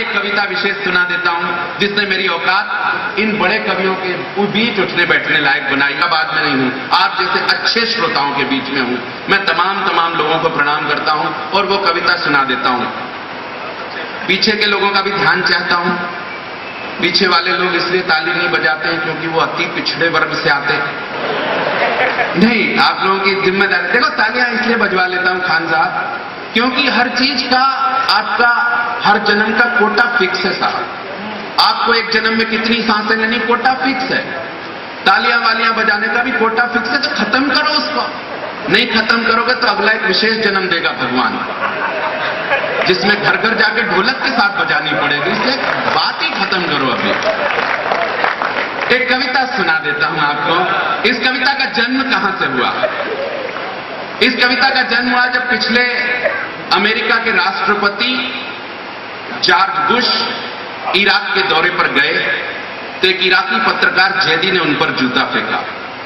एक कविता विशेष सुना देता हूं जिसने मेरी औकात इन बड़े कवियों के बीच उठने बैठने लायक बनाई। बाद में नहीं हूं, आप जैसे अच्छे श्रोताओं के बीच में हूं। मैं तमाम लोगों को प्रणाम करता हूं और वो कविता सुना देता हूं। पीछे के लोगों का भी ध्यान चाहता हूं। पीछे वाले लोग इसलिए ताली नहीं बजाते हैं क्योंकि वो अति पिछड़े वर्ग से आते हैं। नहीं, आप लोगों की जिम्मेदारी। देखो, तालियां इसलिए बजवा लेता हूं खान साहब, क्योंकि हर चीज का आपका हर जन्म का कोटा फिक्स है साहब। आपको एक जन्म में कितनी सांसें लेनी, कोटा फिक्स है। तालियां वालियां बजाने का भी कोटा फिक्स है, तो खत्म करो उसको। नहीं खत्म करोगे तो अगला एक विशेष जन्म देगा भगवान, जिसमें घर घर जाके ढोलक के साथ बजानी पड़ेगी। इसलिए बात ही खत्म करो। अभी एक कविता सुना देता हूं आपको। इस कविता का जन्म कहां से हुआ? इस कविता का जन्म हुआ जब पिछले अमेरिका के राष्ट्रपति जॉर्ज बुश इराक के दौरे पर गए तो एक इराकी पत्रकार जैदी ने उन पर जूता फेंका।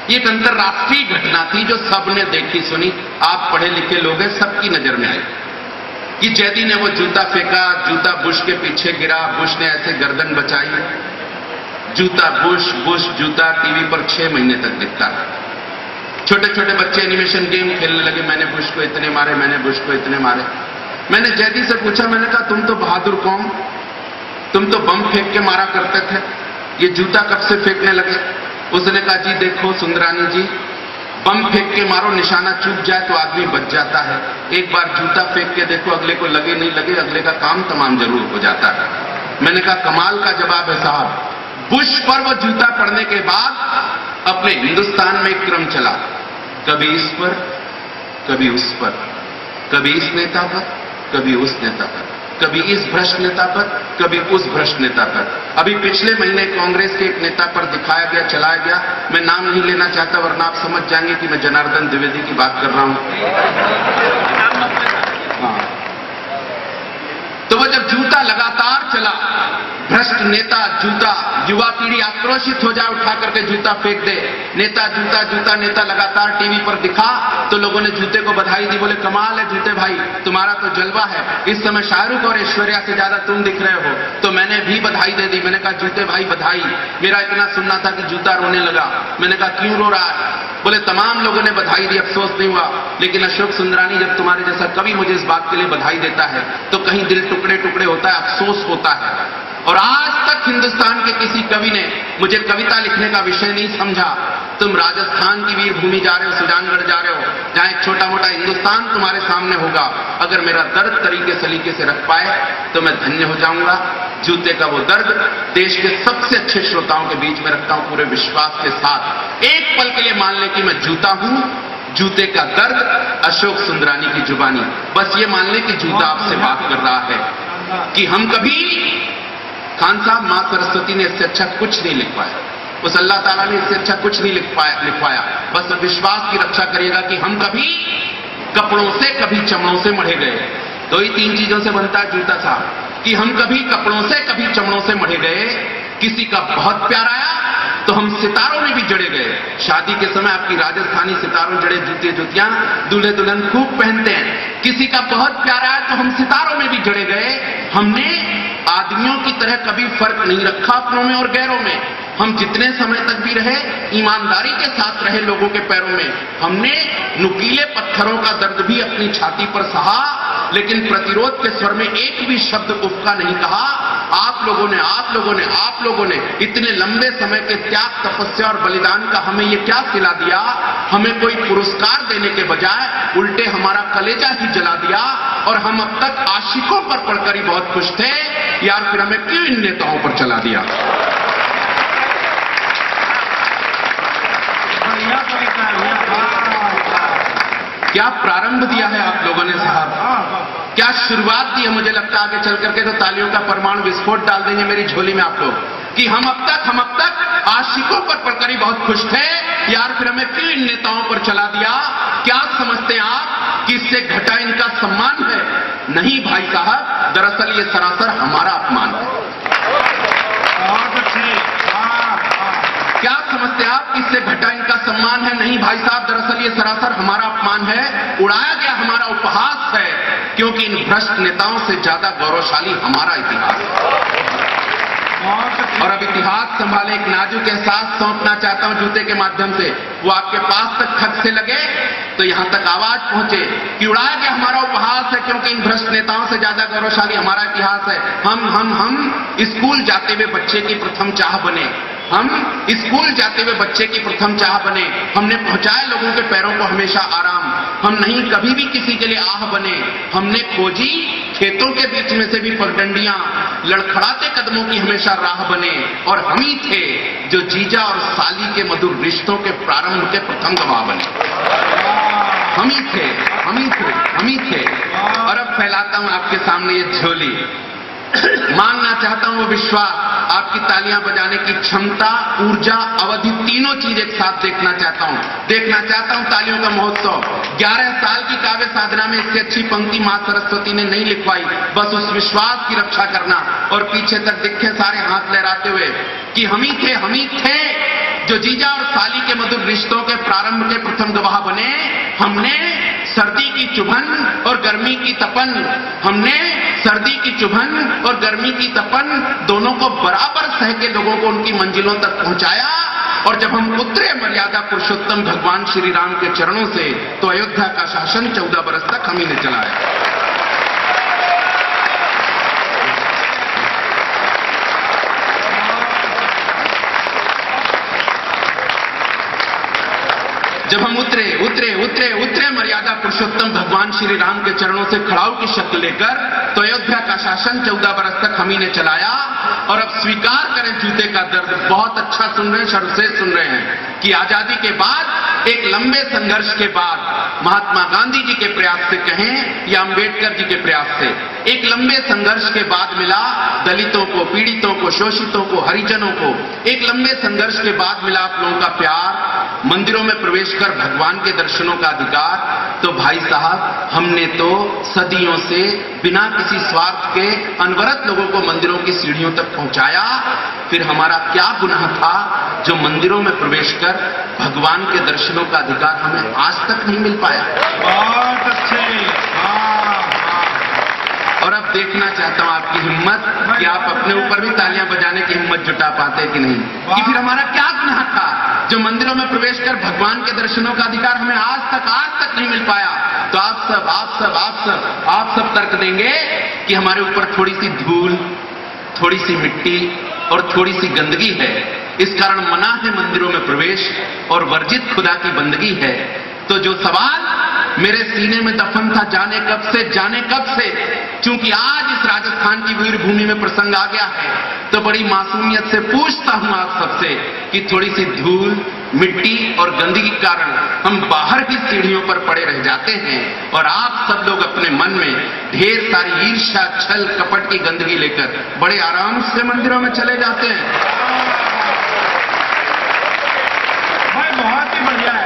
ये एक अंतर्राष्ट्रीय घटना थी जो सबने देखी सुनी। आप पढ़े लिखे लोग हैं, सबकी नजर में आई कि जैदी ने वो जूता फेंका। जूता बुश के पीछे गिरा। बुश ने ऐसे गर्दन बचाई। जूता बुश, बुश जूता टीवी पर 6 महीने तक दिखता है। छोटे छोटे बच्चे एनिमेशन गेम खेलने लगे। मैंने बुश को इतने मारे, मैंने बुश को इतने मारे। मैंने जैदी से पूछा, मैंने कहा तुम तो बहादुर कौम, तुम तो बम फेंक के मारा करते थे, ये जूता कब से फेंकने लगे? उसने कहा, जी देखो सुंदरानी जी, बम फेंक के मारो, निशाना चूक जाए तो आदमी बच जाता है। एक बार जूता फेंक के देखो, अगले को लगे नहीं लगे, अगले का काम तमाम जरूर हो जाता है। मैंने कहा कमाल का जवाब है साहब। बुश पर वो जूता पड़ने के बाद अपने हिंदुस्तान में एक क्रम चला, कभी इस पर, कभी उस पर, कभी इस नेता पर, कभी उस नेता पर, कभी इस भ्रष्ट नेता पर, कभी उस भ्रष्ट नेता पर। अभी पिछले महीने कांग्रेस के एक नेता पर दिखाया गया, चलाया गया। मैं नाम नहीं लेना चाहता वरना आप समझ जाएंगे कि मैं जनार्दन द्विवेदी की बात कर रहा हूं। हाँ। तो वो जब जूता लगातार चला, भ्रष्ट नेता जूता, युवा पीढ़ी आक्रोशित हो जाए, उठा करके जूता फेंक दे, नेता जूता जूता नेता लगातार टीवी पर दिखा तो लोगों ने जूते को बधाई दी। बोले कमाल है जूते भाई, तुम्हारा तो जलवा है, इस समय शाहरुख और ऐश्वर्या से ज्यादा तुम दिख रहे हो। तो मैंने भी बधाई दे दी। मैंने कहा जूते भाई बधाई। मेरा इतना सुनना था कि जूता रोने लगा। मैंने कहा क्यों रो रहा है? बोले तमाम लोगों ने बधाई दी, अफसोस नहीं हुआ, लेकिन अशोक सुंदरानी जब तुम्हारे जैसा कवि मुझे इस बात के लिए बधाई देता है तो कहीं दिल टुकड़े टुकड़े होता है, अफसोस होता है। और आज तक हिंदुस्तान के किसी कवि ने मुझे कविता लिखने का विषय नहीं समझा। तुम राजस्थान की वीर भूमि जा रहे हो, सुजानगढ़ जा रहे हो, जहां एक छोटा मोटा हिंदुस्तान तुम्हारे सामने होगा। अगर मेरा दर्द तरीके सलीके से रख पाए तो मैं धन्य हो जाऊंगा। जूते का वो दर्द देश के सबसे अच्छे श्रोताओं के बीच में रखता हूं, पूरे विश्वास के साथ। एक पल के लिए मान ले कि मैं जूता हूं, जूते का दर्द अशोक सुंदरानी की जुबानी। बस ये मान ले कि जूता आपसे बात कर रहा है कि हम कभी, खान साहब, मां सरस्वती ने इससे अच्छा कुछ नहीं लिख पाया, उस अल्लाह ताला ने इससे अच्छा कुछ नहीं लिखवाया। बस विश्वास की रक्षा करिएगा कि हम कभी कपड़ों से, कभी चमड़ों से मढ़े गए। तो ही 3 चीजों से बनता है जूता साहब, कि हम कभी कपड़ों से, कभी चमड़ों से मढ़े गए। किसी का बहुत प्यार आया तो हम सितारों में भी जड़े गए। शादी के समय आपकी राजस्थानी सितारों जड़े जूते जुतियां दूल्हे दुल्हन खूब पहनते हैं। किसी का बहुत प्यार आया तो हम सितारों में भी जड़े गए। हमने आदमियों की तरह कभी फर्क नहीं रखा अपनों में और गैरों में। हम जितने समय तक भी रहे, ईमानदारी के साथ रहे लोगों के पैरों में। हमने नुकीले पत्थरों का दर्द भी अपनी छाती पर सहा, लेकिन प्रतिरोध के स्वर में एक भी शब्द उफ का नहीं कहा। आप लोगों ने इतने लंबे समय के त्याग, तपस्या और बलिदान का हमें ये क्या सिला दिया? हमें कोई पुरस्कार देने के बजाय उल्टे हमारा कलेजा ही जला दिया। और हम अब तक आशिकों पर पढ़कर ही बहुत खुश थे यार, फिर हमें क्यों इन नेताओं पर चला दिया? क्या प्रारंभ दिया है आप लोगों ने साहब, क्या शुरुआत दी है। मुझे लगता है आगे चल करके तो तालियों का परमाणु विस्फोट डाल देंगे मेरी झोली में आप लोग, कि हम अब तक आशिकों पर पढ़कर ही बहुत खुश थे यार, फिर हमें क्यों इन नेताओं पर चला दिया? क्या समझते हैं आप कि इससे घटा इनका सम्मान है? नहीं भाई साहब, दरअसल ये सरासर हमारा अपमान है। क्या समझते हैं आप, इससे घटा इनका सम्मान है? नहीं भाई साहब, दरअसल ये सरासर हमारा अपमान है। उड़ाया गया हमारा उपहास है, क्योंकि इन भ्रष्ट नेताओं से ज्यादा गौरवशाली हमारा इतिहास है। और अब इतिहास संभाले एक नाजुक एहसास सौंपना चाहता हूं जूते के माध्यम से, वो आपके पास तक खत से लगे तो यहां तक आवाज पहुंचे कि उड़ाया गया हमारा उपहास है, क्योंकि इन भ्रष्ट नेताओं से ज्यादा गौरवशाली हमारा इतिहास है। हम स्कूल जाते हुए बच्चे की प्रथम चाह बने, हम स्कूल जाते हुए बच्चे की प्रथम चाह बने, हमने पहुंचाया लोगों के पैरों को हमेशा आराम, हम नहीं कभी भी किसी के लिए आह बने, हमने खोजी खेतों के बीच में से भी पगडंडियां, लड़खड़ाते कदमों की हमेशा राह बने, और हम ही थे जो जीजा और साली के मधुर रिश्तों के प्रारंभ के प्रथम गवाह बने। हम ही थे, हम ही थे, हम ही थे। और अब फैलाता हूं आपके सामने ये झोली, मांगना चाहता हूं वो विश्वास, आपकी तालियां बजाने की क्षमता, ऊर्जा, अवधि, तीनों चीज एक साथ देखना चाहता हूं तालियों का महोत्सव। 11 साल की काव्य साधना में इससे अच्छी पंक्ति मां सरस्वती ने नहीं लिखवाई, बस उस विश्वास की रक्षा करना और पीछे तक दिखे सारे हाथ लहराते हुए कि हम ही थे जो जीजा और साली के मधुर रिश्तों के प्रारंभ के प्रथम गवाह बने। हमने सर्दी की चुभन और गर्मी की तपन, हमने सर्दी की चुभन और गर्मी की तपन दोनों को बराबर सह के लोगों को उनकी मंजिलों तक पहुंचाया। और जब हम उतरे मर्यादा पुरुषोत्तम भगवान श्री राम के चरणों से, तो अयोध्या का शासन 14 बरस तक हम ही ने चलाया। जब हम उतरे मर्यादा पुरुषोत्तम भगवान श्री राम के चरणों से खड़ाऊ की शक्ल लेकर, तो अयोध्या का शासन 14 बरस तक हम ही ने चलाया। और अब स्वीकार करें जूते का दर्द, बहुत अच्छा सुन रहे हैं, सर्वश्रेष्ठ सुन रहे हैं कि आजादी के बाद एक लंबे संघर्ष के बाद, महात्मा गांधी जी के प्रयास से कहें या अंबेडकर जी के प्रयास से, एक लंबे संघर्ष के बाद मिला दलितों को, पीड़ितों को, शोषितों को, हरिजनों को, एक लंबे संघर्ष के बाद मिला आप लोगों का प्यार, मंदिरों में प्रवेश कर भगवान के दर्शनों का अधिकार। तो भाई साहब, हमने तो सदियों से बिना किसी स्वार्थ के अनवरत लोगों को मंदिरों की सीढ़ियों तक पहुंचाया। फिर हमारा क्या गुनाह था जो मंदिरों में प्रवेश कर भगवान के दर्शनों का अधिकार हमें आज तक नहीं मिल पाया? बहुत अच्छे। और अब देखना चाहता हूं आपकी हिम्मत कि आप अपने ऊपर भी तालियां बजाने की हिम्मत जुटा पाते कि नहीं, कि फिर हमारा क्या गुनाह था जो मंदिरों में प्रवेश कर भगवान के दर्शनों का अधिकार हमें आज तक नहीं मिल पाया। तो आप सब तर्क देंगे कि हमारे ऊपर थोड़ी सी धूल, थोड़ी सी मिट्टी और थोड़ी सी गंदगी है, इस कारण मना है मंदिरों में प्रवेश और वर्जित खुदा की बंदगी है। तो जो सवाल मेरे सीने में दफन था जाने कब से, क्योंकि आज इस राजस्थान की वीर भूमि में प्रसंग आ गया है, तो बड़ी मासूमियत से पूछता हूं आप सबसे कि थोड़ी सी धूल, मिट्टी और गंदगी के कारण हम बाहर की सीढ़ियों पर पड़े रह जाते हैं, और आप सब लोग अपने मन में ढेर सारी ईर्ष्या, छल, कपट की गंदगी लेकर बड़े आराम से मंदिरों में चले जाते हैं। बहुत ही बढ़िया है।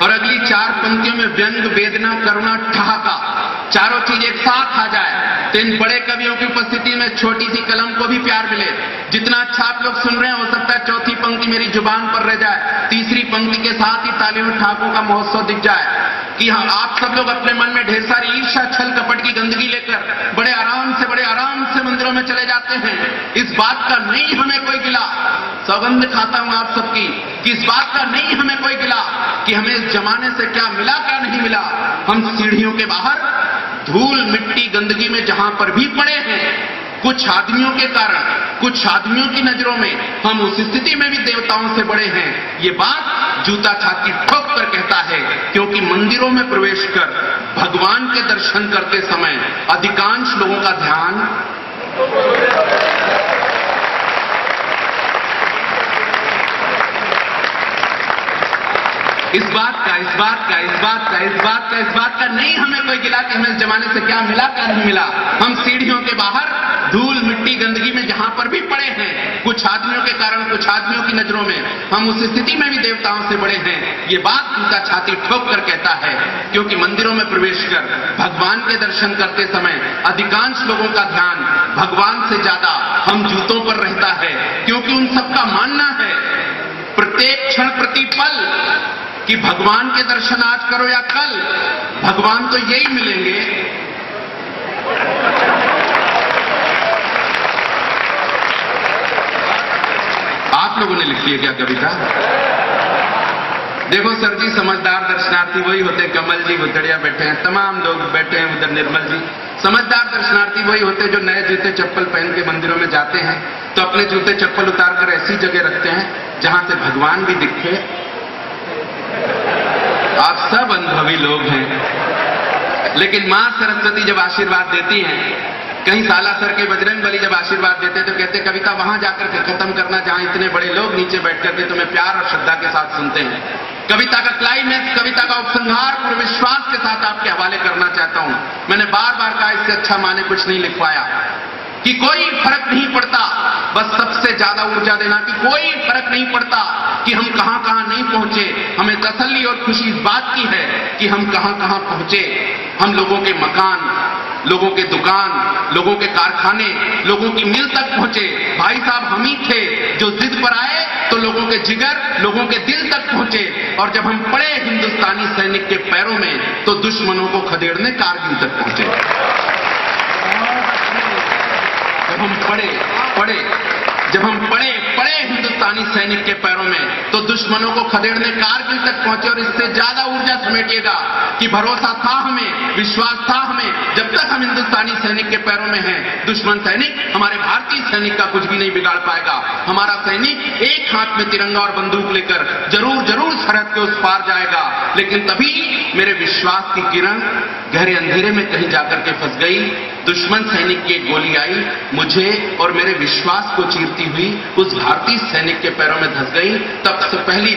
और अगली 4 पंक्तियों में व्यंग, वेदना, करुणा, ठहाका, चारों चीज एक साथ आ जाए तो इन बड़े कवियों की उपस्थिति में छोटी सी कलम को भी प्यार मिले। जितना अच्छा आप लोग सुन रहे हैं, हो सकता है चौथी पंक्ति मेरी जुबान पर रह जाए, तीसरी पंक्ति के साथ ही तालियों में ठाकों का महोत्सव दिख जाए कि हाँ, आप सब लोग अपने मन में ढेर सारी ईर्ष्या, छल, कपट की गंदगी लेकर बड़े आराम से मंदिरों में चले जाते हैं। इस बात का नहीं हमें कोई गिला, सौगंध खाता हूं आप सबकी कि इस बात का नहीं हमें कोई गिला कि हमें इस जमाने से क्या मिला क्या नहीं मिला। हम सीढ़ियों के बाहर धूल, मिट्टी, गंदगी में जहां पर भी पड़े हैं, कुछ आदमियों के कारण, कुछ आदमियों की नजरों में हम उस स्थिति में भी देवताओं से बड़े हैं। ये बात जूता छाती ठोक कर कहता है, क्योंकि मंदिरों में प्रवेश कर भगवान के दर्शन करते समय अधिकांश लोगों का ध्यान इस बात का नहीं हमें कोई गिला कि हमें इस जमाने से क्या मिला क्या नहीं मिला। हम सीढ़ियों के बाहर धूल, मिट्टी, गंदगी में जहां पर भी पड़े हैं, कुछ आदमियों के कारण, कुछ आदमियों की नजरों में हम उस स्थिति में भी देवताओं से बड़े हैं। ये बात जूता छाती ठोक कर कहता है, क्योंकि मंदिरों में प्रवेश कर भगवान के दर्शन करते समय अधिकांश लोगों का ध्यान भगवान से ज्यादा हम जूतों पर रहता है, क्योंकि उन सबका मानना है प्रत्येक क्षण, प्रति पल कि भगवान के दर्शन आज करो या कल, भगवान तो यही मिलेंगे। आप लोगों ने लिखी है क्या कविता? देखो सर जी, समझदार दर्शनार्थी वही होते हैं, कमल जी भुतड़िया बैठे हैं, तमाम लोग बैठे हैं उधर, निर्मल जी। समझदार दर्शनार्थी वही होते हैं जो नए जूते चप्पल पहन के मंदिरों में जाते हैं तो अपने जूते चप्पल उतार कर ऐसी जगह रखते हैं जहां से भगवान भी दिखे। आप सब अनुभवी लोग हैं, लेकिन मां सरस्वती जब आशीर्वाद देती हैं, कहीं सालासर के बजरंग बली जब आशीर्वाद देते तो कहते कविता वहां जाकर के खत्म करना जहां इतने बड़े लोग नीचे बैठ करके तुम्हें प्यार और श्रद्धा के साथ सुनते हैं। कविता का क्लाइमेक्स, कविता का उपसंहार पूरे विश्वास के साथ आपके हवाले करना चाहता हूं। मैंने बार बार कहा इससे अच्छा माने कुछ नहीं लिख पाया कि कोई फर्क नहीं पड़ता, बस सबसे ज्यादा ऊर्जा देना कि कोई फर्क नहीं पड़ता कि हम कहां कहां नहीं पहुंचे। हमें तसल्ली और खुशी इस बात की है कि हम कहां कहां पहुंचे। हम लोगों के मकान, लोगों के दुकान, लोगों के कारखाने, लोगों की मिल तक पहुंचे। भाई साहब हम ही थे जो जिद पर आए तो लोगों के जिगर, लोगों के दिल तक पहुंचे। और जब हम पड़े हिंदुस्तानी सैनिक के पैरों में तो दुश्मनों को खदेड़ने कारगिल तक पहुंचे। जब हम पड़े हिंदुस्तानी सैनिक के पैरों में तो दुश्मनों को खदेड़ने कारगिल तक पहुंचे। और इससे ज्यादा ऊर्जा समेटिएगा कि भरोसा था हमें, विश्वास था हमें, जब तक हम हिंदुस्तानी सैनिक के पैरों में हैं, दुश्मन सैनिक हमारे भारतीय सैनिक का कुछ भी नहीं बिगाड़ पाएगा। हमारा सैनिक एक हाथ में तिरंगा और बंदूक लेकर जरूर जरूर सरहद के उस पार जाएगा, लेकिन तभी मेरे विश्वास की किरण गहरे अंधेरे में कहीं जाकर के फंस गई। दुश्मन सैनिक की एक गोली आई, मुझे और मेरे विश्वास को चीरती हुई उस भारतीय सैनिक के पैरों में धंस गई। तब से पहली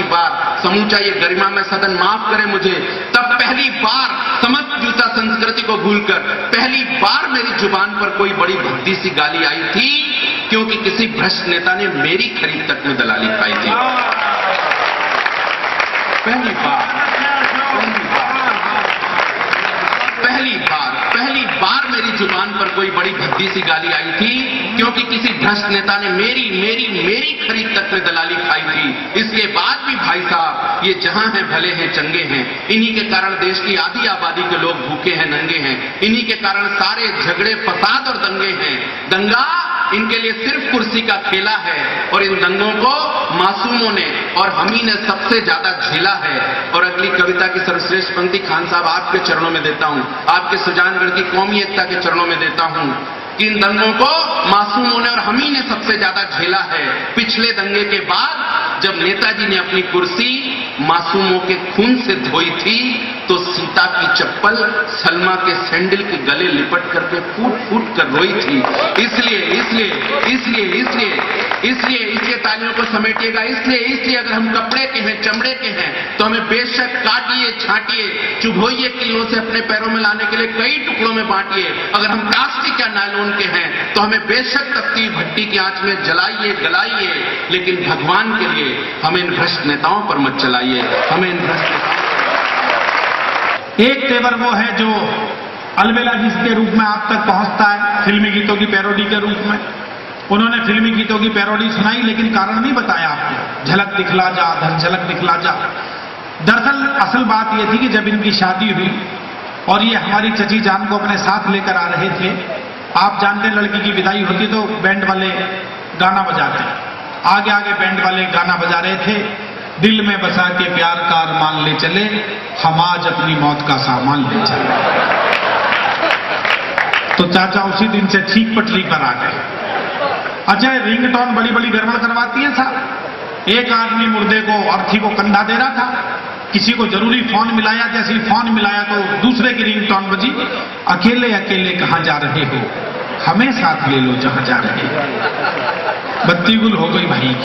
बार समूचा ये गरिमा में सदन माफ करे मुझे, तब पहली बार समस्त जूता संस्कृति को भूलकर पहली बार मेरी जुबान पर कोई बड़ी भद्दी सी गाली आई थी, क्योंकि किसी भ्रष्ट नेता ने मेरी खरीद तक में दलाली पाई थी। पहली बार मेरी जुबान पर कोई बड़ी भद्दी सी गाली आई थी, क्योंकि किसी भ्रष्ट नेता ने मेरी खरीद तक में दलाली खाई थी। इसके बाद भी भाई साहब ये जहां हैं भले हैं चंगे हैं। इन्हीं के कारण देश की आधी आबादी के लोग भूखे हैं, नंगे हैं। इन्हीं के कारण सारे झगड़े, फसाद और दंगे हैं। दंगा इनके लिए सिर्फ कुर्सी का खेला है और इन दंगों को मासूमों ने और हम ही ने सबसे ज्यादा झेला है। और अगली कविता की सर्वश्रेष्ठ पंक्ति खान साहब आपके चरणों में देता हूं, आपके सुजानगढ़ की कौमी एकता के चरणों में देता हूं कि इन दंगों को मासूमों ने और हम ही ने सबसे ज्यादा झेला है। पिछले दंगे के बाद जब नेताजी ने अपनी कुर्सी मासूमों के खून से धोई थी तो सीता की चप्पल सलमा के सैंडल के गले लिपट करके फूट कर रोई थी। इसलिए तालियों को समेटिएगा। इसलिए अगर हम कपड़े के हैं, चमड़े के हैं, तो हमें बेशक काटिए, छांटिए, चुभोइए, किलों से अपने पैरों में लाने के लिए कई टुकड़ों में बांटिए। अगर हम प्लास्टिक या नायलॉन के हैं तो हमें बेशक तपती भट्टी की आंच में जलाइए, गलाइए, लेकिन भगवान के लिए हमें इन भ्रष्ट नेताओं पर मत चलाइए। हमें इन भ्रष्ट नेताओं एक तेवर वो है जो अलबेला जिसके रूप में आप तक पहुंचता है, फिल्मी गीतों की पैरोडी के रूप में। उन्होंने फिल्मी गीतों की पैरोडी सुनाई लेकिन कारण नहीं बताया आपको। झलक दिखला जा, धन झलक दिखला जा। दरअसल असल बात यह थी कि जब इनकी शादी हुई और ये हमारी चची जान को अपने साथ लेकर आ रहे थे, आप जानते हैं लड़की की विदाई होती तो बैंड वाले गाना बजाते, आगे आगे बैंड वाले गाना बजा रहे थे। दिल में बसा के प्यार का अरमान ले चले, हम आज अपनी मौत का सामान ले चले। तो चाचा उसी दिन से ठीक पटरी पर आ गए। अच्छा, रिंगटोन बड़ी बड़ी गड़बड़ करवाती है साहब। एक आदमी मुर्दे को, अर्थी को कंधा दे रहा था, किसी को जरूरी फोन मिलाया, जैसे ही फोन मिलाया तो दूसरे की रिंगटोन बजी, अकेले अकेले कहां जा रहे हो, हमें साथ ले लो जहां जा रहे हो। बत्ती गुल हो गई भाई।